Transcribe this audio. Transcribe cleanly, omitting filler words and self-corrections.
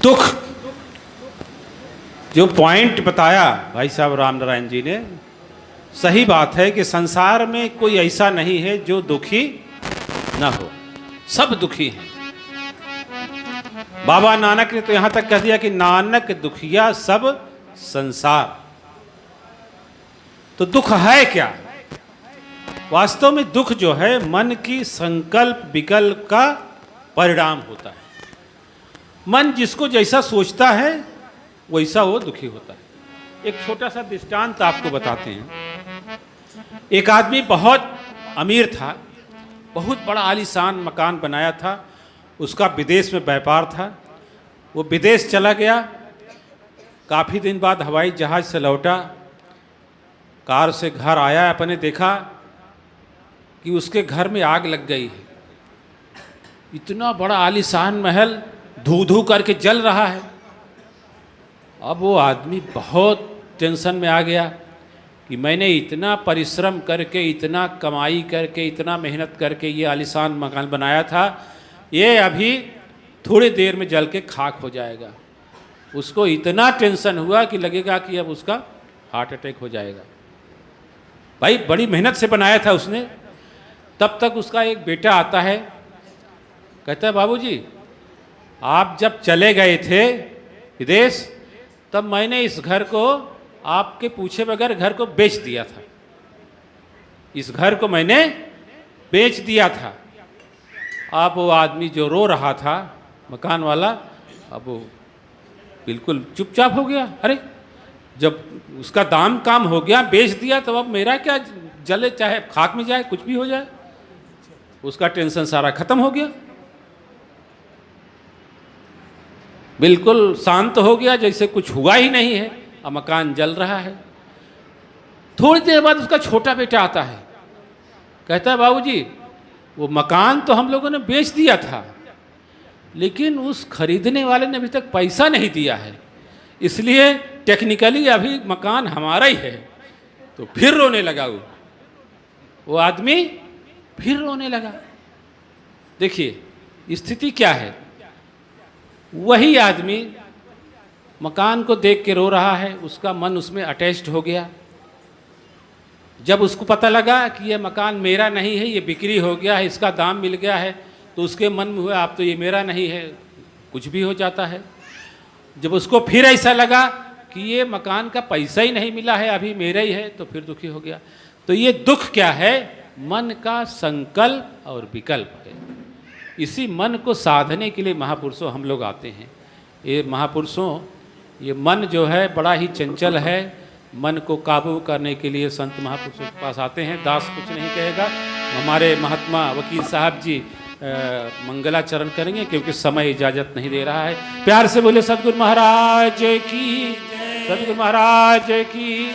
दुख जो पॉइंट बताया भाई साहब राम नारायण जी ने, सही बात है कि संसार में कोई ऐसा नहीं है जो दुखी ना हो, सब दुखी हैं। बाबा नानक ने तो यहां तक कह दिया कि नानक दुखिया सब संसार। तो दुख है क्या? वास्तव में दुख जो है मन की संकल्प विकल्प का परिणाम होता है। मन जिसको जैसा सोचता है वैसा वो दुखी होता है। एक छोटा सा दृष्टांत आपको बताते हैं। एक आदमी बहुत अमीर था, बहुत बड़ा आलीशान मकान बनाया था, उसका विदेश में व्यापार था। वो विदेश चला गया, काफ़ी दिन बाद हवाई जहाज़ से लौटा, कार से घर आया, अपने देखा कि उसके घर में आग लग गई है। इतना बड़ा आलीशान महल धू धू करके जल रहा है। अब वो आदमी बहुत टेंशन में आ गया कि मैंने इतना परिश्रम करके, इतना कमाई करके, इतना मेहनत करके ये आलीशान मकान बनाया था, ये अभी थोड़ी देर में जल के खाक हो जाएगा। उसको इतना टेंशन हुआ कि लगेगा कि अब उसका हार्ट अटैक हो जाएगा। भाई बड़ी मेहनत से बनाया था उसने। तब तक उसका एक बेटा आता है, कहता है बाबूजी आप जब चले गए थे विदेश तब मैंने इस घर को आपके पूछे बगैर घर को बेच दिया था। इस घर को मैंने बेच दिया था। अब वो आदमी जो रो रहा था मकान वाला, अब वो बिल्कुल चुपचाप हो गया। अरे जब उसका दाम काम हो गया, बेच दिया, तो अब मेरा क्या, जले चाहे खाक में जाए, कुछ भी हो जाए। उसका टेंशन सारा खत्म हो गया, बिल्कुल शांत हो गया, जैसे कुछ हुआ ही नहीं है। अब मकान जल रहा है। थोड़ी देर बाद उसका छोटा बेटा आता है, कहता है बाबूजी वो मकान तो हम लोगों ने बेच दिया था, लेकिन उस खरीदने वाले ने अभी तक पैसा नहीं दिया है, इसलिए टेक्निकली अभी मकान हमारा ही है। तो फिर रोने लगा वो आदमी, फिर रोने लगा। देखिए स्थिति क्या है। वही आदमी मकान को देख के रो रहा है, उसका मन उसमें अटैच्ड हो गया। जब उसको पता लगा कि ये मकान मेरा नहीं है, ये बिक्री हो गया है, इसका दाम मिल गया है, तो उसके मन में हुआ अब तो ये मेरा नहीं है, कुछ भी हो जाता है। जब उसको फिर ऐसा लगा कि ये मकान का पैसा ही नहीं मिला है, अभी मेरा ही है, तो फिर दुखी हो गया। तो ये दुख क्या है? मन का संकल्प और विकल्प है। इसी मन को साधने के लिए महापुरुषों हम लोग आते हैं। ये महापुरुषों, ये मन जो है बड़ा ही चंचल है, मन को काबू करने के लिए संत महापुरुषों के पास आते हैं। दास कुछ नहीं कहेगा, हमारे महात्मा वकील साहब जी मंगलाचरण करेंगे, क्योंकि समय इजाज़त नहीं दे रहा है। प्यार से बोले सतगुरु महाराज की, सतगुरु महाराज की।